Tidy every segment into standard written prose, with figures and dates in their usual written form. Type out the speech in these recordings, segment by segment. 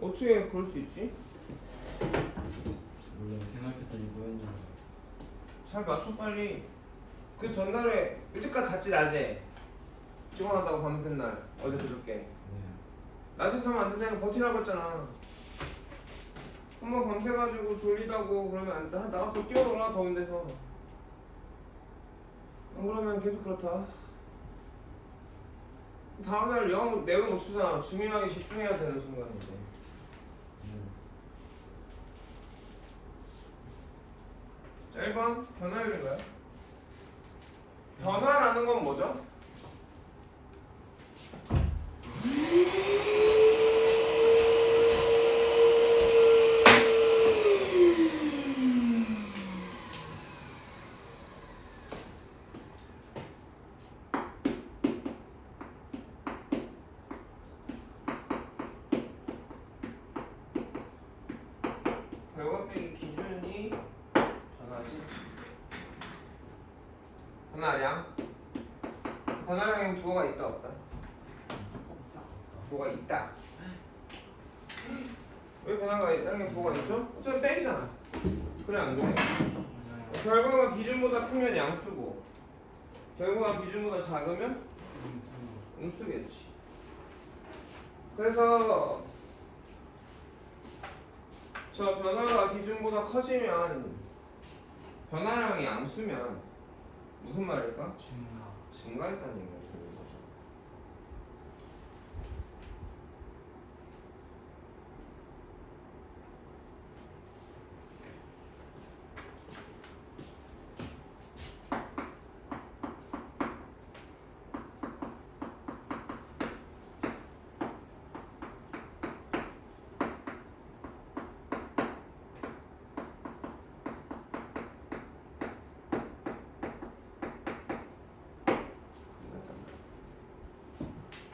어떻게 그럴 수 있지? 몰라 생각했더니 뭐였냐. 잘 맞춰 빨리. 그 전날에 일찍까지 잤지 낮에. 피곤하다고 밤샌 날 어제 그저께. 네. 낮에 자면 안 된다니까 버티라고 했잖아. 한번 밤새가지고 졸리다고 그러면 안 돼. 나가서 뛰어놀아 더운 데서. 안 그러면 계속 그렇다. 다음날 영 내가 못 쓰잖아. 중요하게 집중해야 되는 순간인데. 자 1번 변화율인가요? 변화라는 건 뭐죠? 결과 빼기 기준이 변화지. 변화량. 변화량엔 부호가 있다 없다? 부호가 있다. 왜 변화량에 부호가 있죠? 어차피 빼기잖아. 그래 안 그래? 결과가 기준보다 크면 양수고 결과가 기준보다 작으면 음수겠지. 그래서 저 변화가 기준보다 커지면 변화량이 양수면 무슨 말일까? 증가했다는 얘기가 되는 거죠.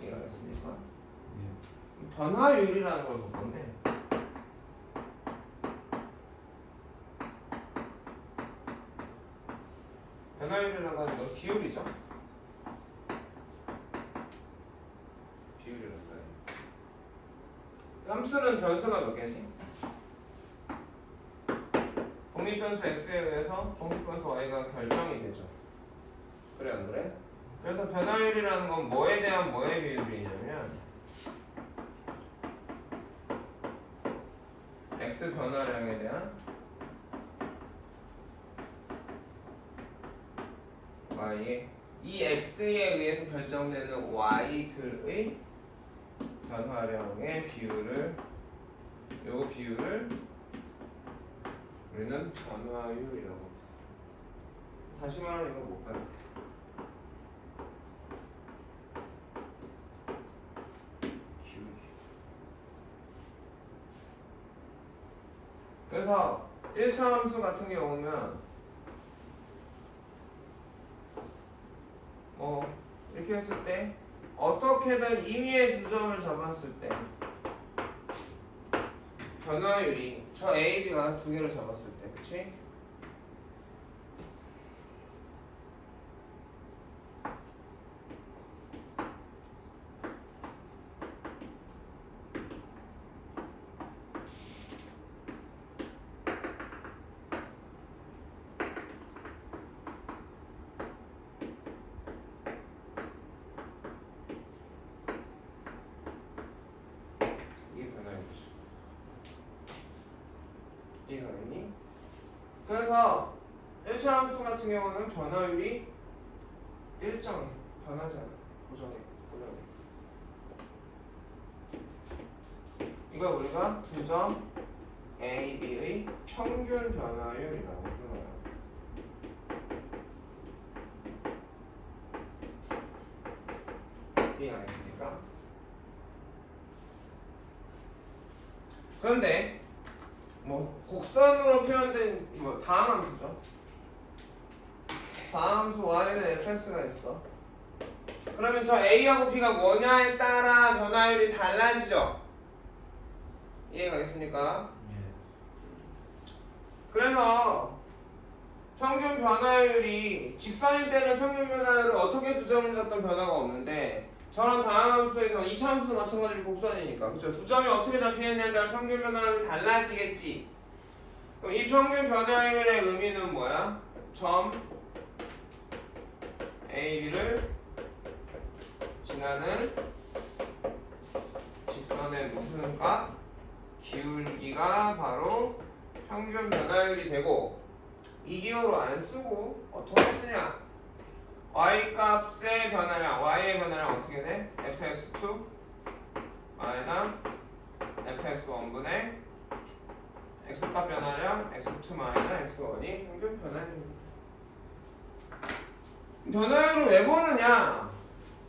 이해하셨습니까? 변화율이라는 걸 볼 건데 변화율이라는 건 이거 비율이죠. 비율이라는 거예요. 함수는 변수가 몇 개지? 독립변수 x에 의해서 종속변수 y가 결정이 되죠. 그래 안 그래? 그래서 변화율이라는 건 뭐에 대한 뭐의 비율이냐면 x 변화량에 대한 y의 이 x에 의해서 결정되는 y들의 변화량의 비율을 요 비율을 우리는 변화율이라고. 다시 말하면 이거 뭘까요? 기울기. 그래서 1차 함수 같은 경우는 이렇게 했을 때 어떻게든 임의의 두 점을 잡았을 때 변화율이 저 A, B가 두 개를 잡았을 때 그치? 이게 변화율이죠. 이해가겠니? 그래서 1차 함수 같은 경우는 변화율이 일정 변하지 않아. 고정해. 이거 우리가 두 점 A, B의 평균 변화율이라고 불러요. 이해하겠습니까? 그런데 곡선으로 표현된 다항 함수죠. 다항 함수 y는 fx가 있어. 그러면 저 a하고 b가 뭐냐에 따라 변화율이 달라지죠. 이해가겠습니까? 그래서 평균 변화율이 직선일 때는 평균 변화율을 어떻게 수정을 잡던 변화가 없는데 저런 다함수에서 2차 함수도 마찬가지로 곡선이니까 그쵸? 두 점이 어떻게 잡히느냐에 따라 평균 변화율이 달라지겠지. 그럼 이 평균 변화율의 의미는 뭐야? 점 AB를 지나는 직선의 무슨 값? 기울기가 바로 평균 변화율이 되고 이 기호로 안 쓰고 어떻게 쓰냐? y 값의 변화량, y의 변화량 어떻게 돼? fx2 마이너스 fx1분의 x값 변화량 x2 마이너스 x1이 평균 변화율입니다. 변화율을 왜 보느냐?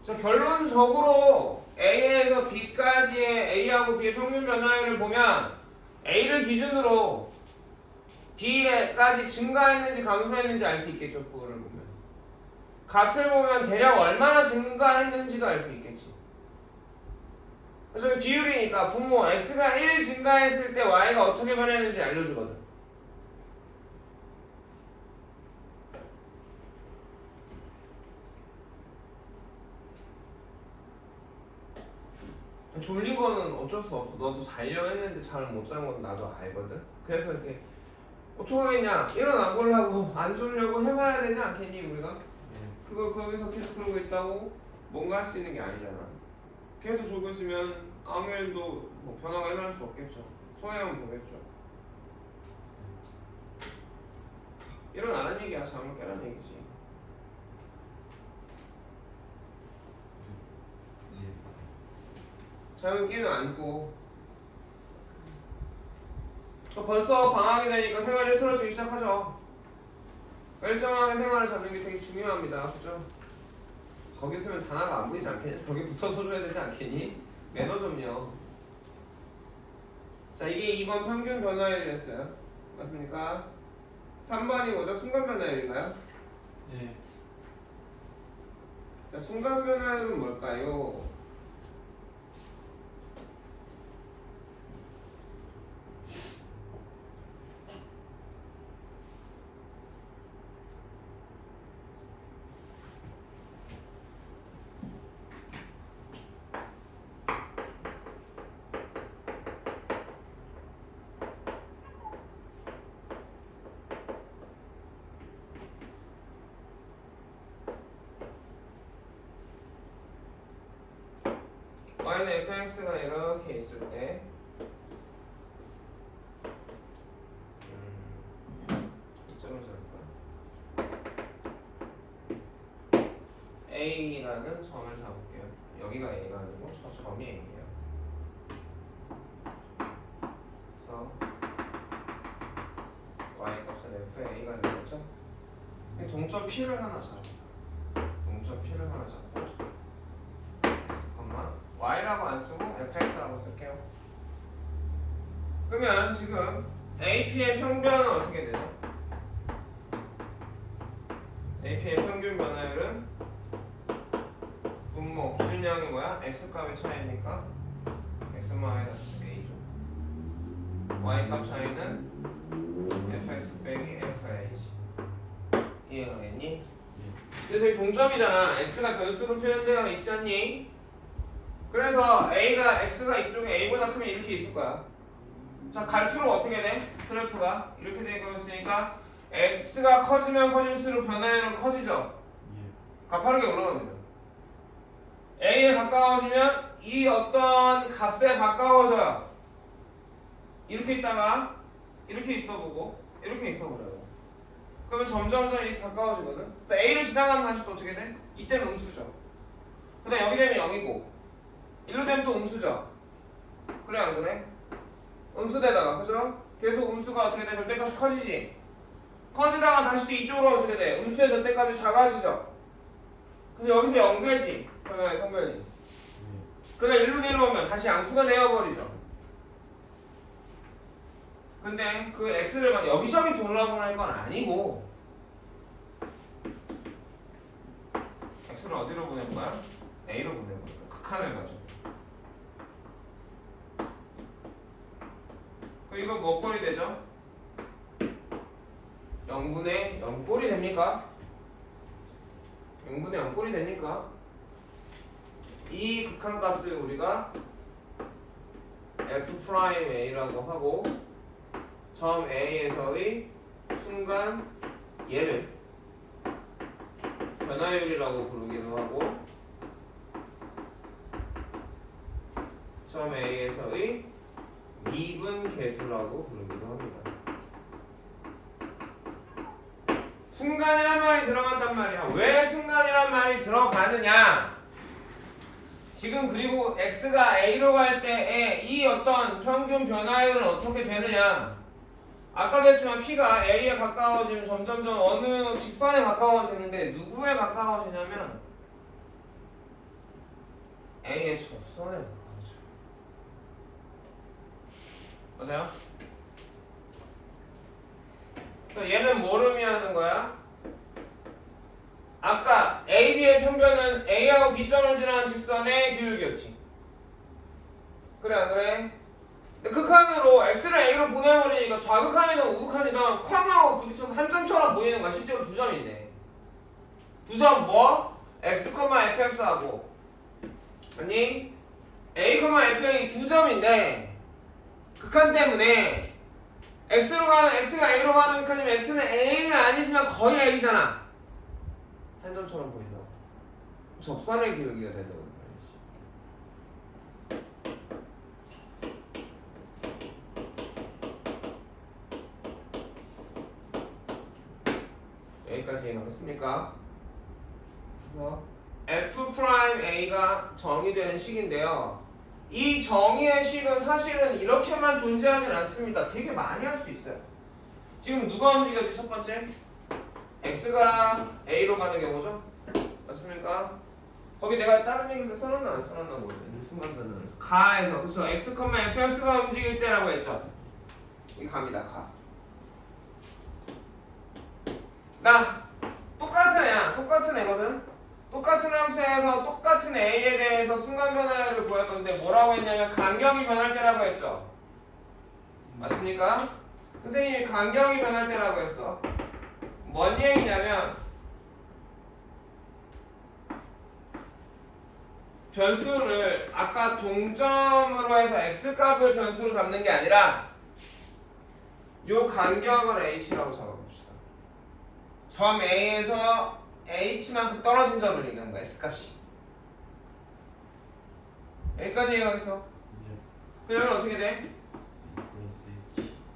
자, 결론적으로 A에서 B까지의 A하고 B의 평균 변화율을 보면 A를 기준으로 B까지 증가했는지 감소했는지 알 수 있겠죠. 그거를 보면 값을 보면 대략 얼마나 증가했는지도 알 수 있겠지. 그래서 비율이니까 분모 X가 1 증가했을 때 Y가 어떻게 변했는지 알려주거든. 졸린 거는 어쩔 수 없어. 너도 자려 했는데 잠을 못 잔 건 나도 알거든. 그래서 이렇게 어떻게 하겠냐? 일어나 보려고 안 졸려고 해봐야 되지 않겠니 우리가? 그걸 거기서 계속 그러고 있다고 뭔가 할 수 있는 게 아니잖아. 계속 졸고 있으면 아무 일도 뭐 변화가 일어날 수 없겠죠. 소외하면 보겠죠. 일어나는 얘기야. 잠을 깨라는 얘기지. 잠을 깨면 안고 벌써 방학이 되니까 생활이 흐트러지기 시작하죠. 일정하게 생활을 잡는 게 되게 중요합니다. 그죠? 거기 있으면 단아가 안 보이지 않겠니? 벽에 붙어서 줘야 되지 않겠니? 매너 좀요. 자, 이게 2번 평균 변화율이었어요. 맞습니까? 3번이 뭐죠? 순간 변화율인가요? 네. 자, 순간 변화율은 뭘까요? y는 fx가 이렇게 있을 때 이 점을 잡을까? A라는 점을 잡을게요. 여기가 A가 아니고 저 점이 A예요. 그래서 y 값은 FA가 되겠죠? 동점 P를 하나 잡아. 동점 P를 하나 잡고 y라고 안 쓰고 fx라고 쓸게요. 그러면 지금 AP의 평변은 어떻게 되죠? AP의 평균 변화율은 분모 기준량이 뭐야? x값의 차이니까 x-a죠. y값 차이는 fx 빼기 fa지. 이해가 되니? 근데 저기 동점이잖아. x가 변수로 표현되어 있잖니? 그래서 A가 X가 이쪽에 A보다 크면 이렇게 있을 거야. 자, 갈수록 어떻게 돼? 그래프가 이렇게 되고 있으니까 X가 커지면 커질수록 변화율은 커지죠. 가파르게 올라갑니다. A에 가까워지면 이 어떤 값에 가까워져요. 이렇게 있다가 이렇게 있어보고 이렇게 있어보려고. 그러면 점점점 이렇게 가까워지거든. A를 지나가면 다시 또 어떻게 돼? 이때는 음수죠. 근데 여기 되면 0이고 일로 되면 또 음수죠. 그래 안 그래? 음수되다가 그죠? 계속 음수가 어떻게 돼? 절대값이 커지지. 커지다가 다시 또 이쪽으로 어떻게 돼? 음수의 절대값이 작아지죠. 그래서 여기서 0되지. 그러면 평변이. 그러다 일로 내려오면 다시 양수가 되어버리죠. 근데 그 x를 막 여기저기 돌아보낼 건 아니고 x를 어디로 보낼 거야? a로 보낼 거야. 극한을 가지고. 이거 뭐 꼴이 되죠? 0분의 0꼴이 됩니까? 0분의 0꼴이 됩니까? 이 이 극한값을 우리가 f'A라고 하고 점 A에서의 순간 얘를 변화율이라고 부르기도 하고 점 A에서의 미분 계수라고 부르기도 합니다. 순간이란 말이 들어간단 말이야. 왜 순간이란 말이 들어가느냐? 지금 그리고 x가 a로 갈 때의 이 어떤 평균 변화율은 어떻게 되느냐? 아까도 했지만 p가 a에 가까워지면 점점점 어느 직선에 가까워지는데 누구에 가까워지냐면 a의 접선에 가까워져요. 맞아요? 그래서 얘는 뭐를 의미하는 거야? 아까 A, B의 평변은 A하고 B점을 지나는 직선의 기울기였지. 그래 안 그래? 근데 극한으로 X를 A로 보내버리니까 좌극한이든 우극한이든 쾅하고 부딪혀서 한 점처럼 보이는 거야. 실제로 두 점인데. 두 점 뭐? X, FX하고 아니 A, FA 두 점인데 극한 때문에 X가 A로 가는 극한이면 X는 A는 아니지만 거의 A잖아. 한 점처럼 보인다고. 접선의 기울기가 된다고 말이지. 여기까지 이해가겠습니까? 그래서 f'A가 정의되는 식인데요. 이 정의의 식은 사실은 이렇게만 존재하진 않습니다. 되게 많이 할 수 있어요. 지금 누가 움직였지 첫 번째? x가 a로 가는 경우죠? 맞습니까? 거기 내가 다른 얘기를 써놨나 안 써놨나 모르겠는데 순간 변화를 가에서 그쵸? x, fx가 움직일 때라고 했죠? 이 갑니다 가. 나 똑같은 애야. 똑같은 애거든? 똑같은 함수에서 똑같은 a에 대해서 순간 변화를 구할 건데 뭐라고 했냐면 간격이 변할 때라고 했죠? 맞습니까? 선생님이 간격이 변할 때라고 했어. 뭔 얘기냐면 변수를 아까 동점으로 해서 x값을 변수로 잡는 게 아니라 요 간격을 h라고 잡아봅시다. 점 A에서 h만큼 떨어진 점을 얘기하는 거야. x값이. 여기까지 이해가겠어? 그러면 어떻게 돼?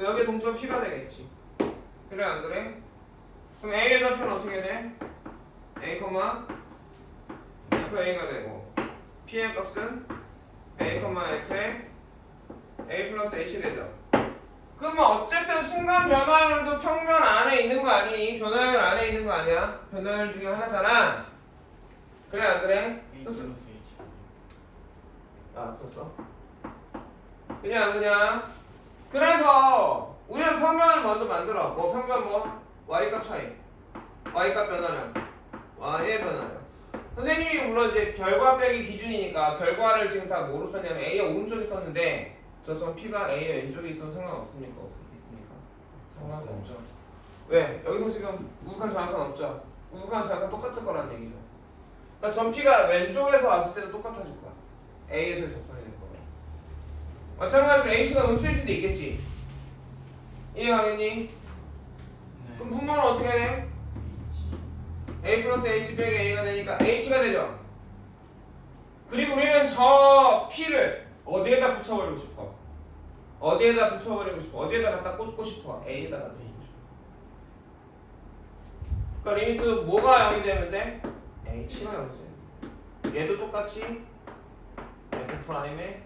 여기 동점 p가 되겠지. 그래 안 그래? 그럼 A의 좌표는 어떻게 돼? A, FA가 되고 P의 값은 A, F에 A 플러스 H 되죠. 그러면 어쨌든 순간 변화율도 평면 안에 있는 거 아니니? 변화율 안에 있는 거 아니야? 변화율 중에 하나잖아. 그래 안 그래? 아 썼어? 그냥 그래서 우리는 평면을 먼저 만들어. 뭐 평면 뭐? y값 차이, y값 변화량, y의 변화량. 선생님이 물론 이제 결과 빼기 기준이니까 결과를 지금 다 뭐로 썼냐면 A의 오른쪽에 썼는데 저 점 P가 A의 왼쪽에 있어도 상관없습니까? 있습니까? 상관없죠. 왜? 여기서 지금 우극한 정확한 없죠? 우극한 정확한 똑같을 거라는 얘기죠. 그러니까 점 P가 왼쪽에서 왔을 때도 똑같아질 거야. A에서 접선이 될 거야. 마찬가지로 H가 음수일 수도 있겠지. 이해가겠니? 그럼 분모는 어떻게 돼? A 플러스 H 빼기 A가 되니까 H가 되죠. 그리고 우리는 저 P를 어디에다 붙여버리고 싶어? 어디에다 갖다 꽂고 싶어? A에다가 꽂고 싶어. 그러니까 리미트 뭐가 0이 되면 돼? H가 0이 돼. 얘도 똑같이 F'의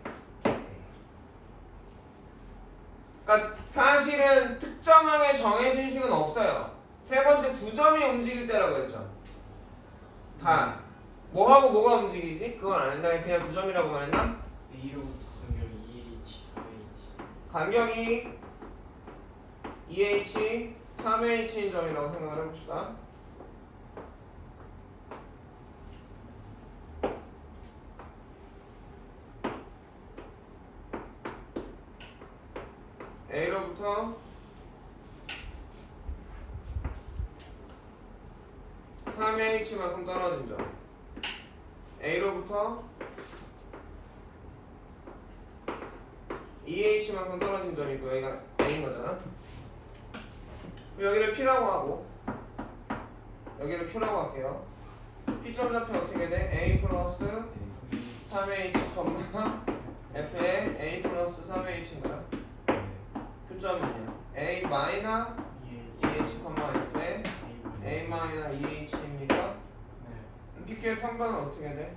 그러니까 사실은 특정하게 정해진 식은 없어요. 세 번째 두 점이 움직일 때라고 했죠. 다 뭐하고 뭐가 움직이지? 그건 안 한다. 그냥 두 점이라고 말했나? A로부터 간격이 2H, 3H. 간격이 2H, 3H인 점이라고 생각을 해봅시다. A로부터 3H만큼 떨어진 점. A로부터 2h만큼 떨어진 점이고 여기가 a인 거잖아. 여기를 p라고 하고 여기를 q라고 할게요. p점 좌표 어떻게 돼? a 플러스 3h, f에 a 플러스 3h인가요? q점은요? a 마이너 2h, f에 a 마이너 2h입니까? pq의 평반은 어떻게 돼?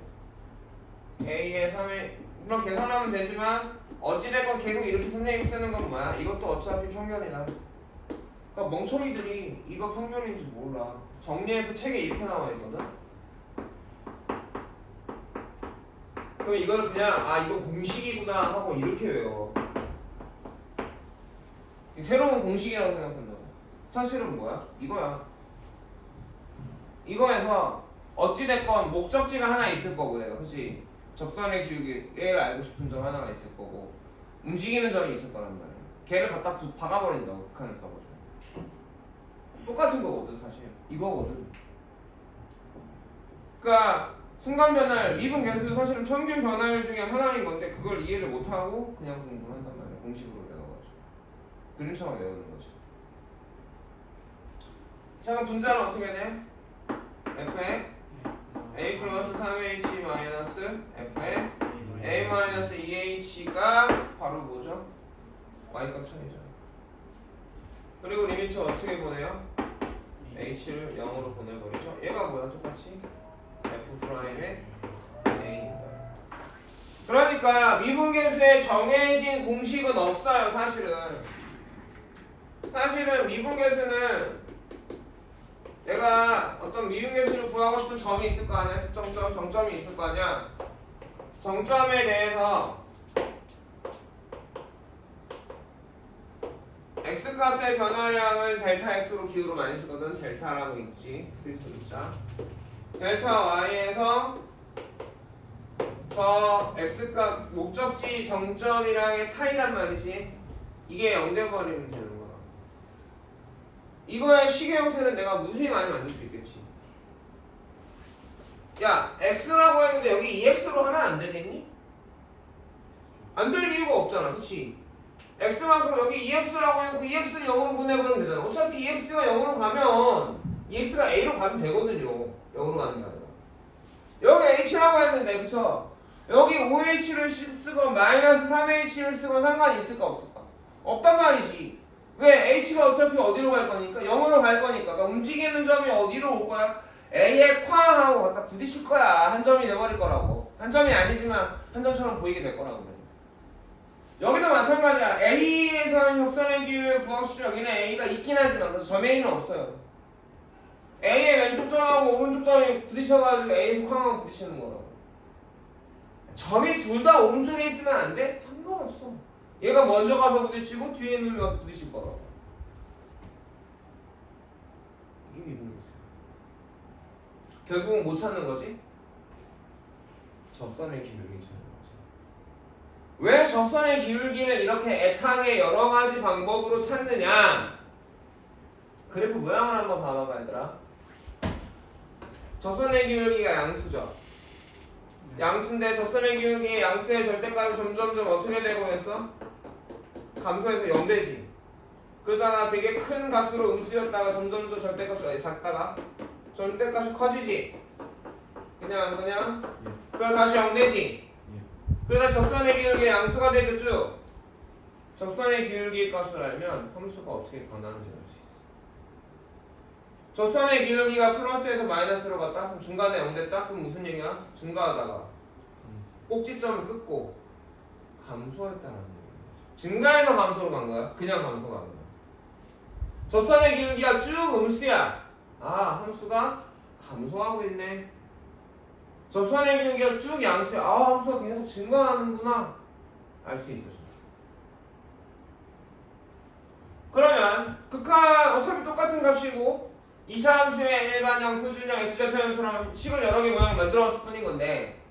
a의 3의 물론 계산하면 되지만 어찌됐건 계속 이렇게 선생님 쓰는 건 뭐야? 이것도 어차피 평면이다. 그러니까 멍청이들이 이거 평면인지 몰라. 정리해서 책에 이렇게 나와 있거든. 그럼 이거는 그냥 아 이거 공식이구나 하고 이렇게 외워. 새로운 공식이라고 생각한다고. 사실은 뭐야? 이거야. 이거에서 어찌됐건 목적지가 하나 있을 거고 내가 그치? 접선의 기울기 얘를 알고 싶은 점 하나가 있을 거고 움직이는 점이 있을 거란 말이야. 걔를 갖다 박아버린다고 극한을 써가지고. 똑같은 거거든 사실. 이거거든. 그러니까 순간 변화율, 미분 개수 사실은 평균 변화율 중에 하나인 건데 그걸 이해를 못하고 그냥 공부를 한단 말이야. 공식으로 외워가지고 그림처럼 외우는 거지. 자 그럼 분자는 어떻게 돼? f에 a 플러스 3h 마이너스 f에 a 마이너스 2h가 바로 뭐죠? y값 차이죠. 그리고 리미트 어떻게 보내요? h를 0으로 보내버리죠. 얘가 뭐야 똑같이? f 프라임의 a. 그러니까 미분계수에 정해진 공식은 없어요. 사실은 미분계수는 내가 어떤 미분계수를 구하고 싶은 점이 있을 거 아니야. 특정점, 정점이 있을 거 아니야. 정점에 대해서 x값의 변화량을 델타 x로 기호로 많이 쓰거든. 델타라고 있지. 필수 숫자. 델타 y에서 저 x값 목적지 정점이랑의 차이란 말이지. 이게 0 돼버리면 되는 거야. 이거의 시계 형태는 내가 무수히 많이 만들 수 있겠지. 야 x라고 했는데 여기 2x로 하면 안 되겠니? 안 될 이유가 없잖아. 그치? x만큼 여기 2x라고 해놓고 2x를 0으로 보내버리면 되잖아. 어차피 2x가 0으로 가면 2x가 a로 가면 되거든요. 0으로 가는 게 아니라. 여기 h라고 했는데 그쵸? 여기 5h를 쓰건 마이너스 3h를 쓰건 상관이 있을까 없을까? 없단 말이지. 왜? h가 어차피 어디로 갈 거니까? 0으로 갈 거니까. 그러니까 움직이는 점이 어디로 올 거야? a에 쾅하고 갖다 부딪힐 거야. 한 점이 돼버릴 거라고. 한 점이 아니지만 한 점처럼 보이게 될 거라고. 그래. 여기도 마찬가지야. A에서 접선의 기울기를 구하고 싶죠. 여기는 A가 있긴 하지만 점 A는 없어요. A의 왼쪽 점하고 오른쪽 점이 부딪혀가지고 A에서 쾅하고 부딪히는 거라고. 점이 둘 다 오른쪽에 있으면 안 돼? 상관없어. 얘가 먼저 가서 부딪히고 뒤에 있는 거 부딪힐 거라고. 이게 미분계수야. 결국은 못 찾는 거지? 접선의 기울기 찾는 거지. 왜 접선의 기울기는 이렇게 애타게 여러 가지 방법으로 찾느냐? 그래프 모양을 한번 봐봐봐 얘들아. 접선의 기울기가 양수죠. 양수인데 접선의 기울기의 양수의 절대값이 점점점 어떻게 되고 있어? 감소해서 0되지. 그러다가 되게 큰 값으로 음수였다가 점점점 절대값이 작다가 절대값이 커지지. 그냥 그럼 다시 0되지. 그러다 접선의 기울기의 양수가 되죠 쭉. 접선의 기울기의 값을 알면 함수가 어떻게 변하는지 알 수 있어. 접선의 기울기가 플러스에서 마이너스로 갔다? 그럼 중간에 0 됐다? 그럼 무슨 얘기야? 증가하다가 꼭지점을 끊고 감소했다는 얘기야. 증가해서 감소로 간 거야? 그냥 감소가 간 거야. 접선의 기울기가 쭉 음수야. 아 함수가 감소하고 있네. 접선의 기울기가 쭉 양수야. 아 함수가 계속 증가하는구나. 알 수 있어. 그러면 극한 어차피 똑같은 값이고 2차 함수의 일반형, 표준형, X좌표형처럼 식을 여러 개 모양을 만들어봤을 뿐인 건데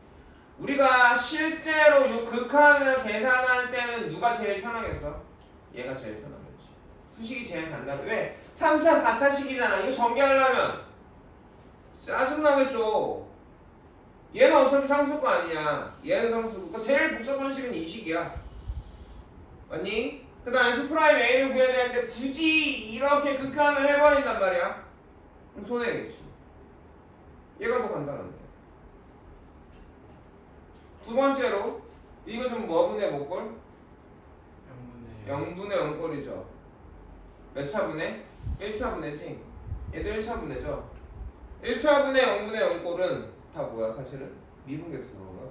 우리가 실제로 이 극한을 계산할 때는 누가 제일 편하겠어? 얘가 제일 편하겠지. 수식이 제일 간단해. 왜? 3차, 4차식이잖아. 이거 전개하려면 짜증나겠죠. 얘는 어차피 상수가 아니야. 얘는 상수고. 그러니까 제일 복잡한 식은 이 식이야. 맞니? 그 다음에 F 프라임 A를 구해야 되는데 굳이 이렇게 극한을 해버린단 말이야. 그럼 손해겠지. 얘가 더 간단한데. 두 번째로 이거 좀 뭐분의 뭐꼴? 0분의 0꼴이죠. 몇 차분의? 1차분의지. 얘도 1차분의죠. 1차분의 0분의 0꼴은 다 뭐야 사실은? 미분계수로 가.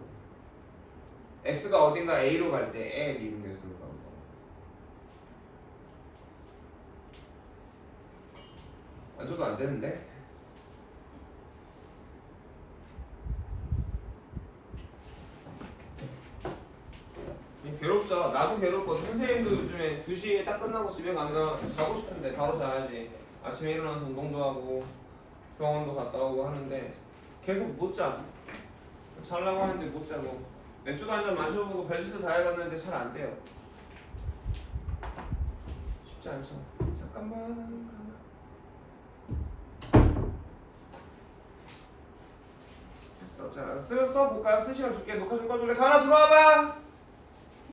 x가 어딘가 a로 갈 때의 미분계수로 가는 거. 안 줘도 안 되는데. 괴롭죠. 나도 괴롭거든. 선생님도 요즘에 2시에 딱 끝나고 집에 가면 자고 싶은데 바로 자야지. 아침에 일어나서 운동도 하고 병원도 갔다 오고 하는데 계속 못 자. 자려고 하는데 못 자고 맥주도 한 잔 마셔보고 별짓을 다 해봤는데 잘 안 돼요. 쉽지 않죠. 잠깐만. 됐어. 자, 써볼까요? 3시간 줄게. 녹화 좀 꺼줄래? 가나 들어와봐.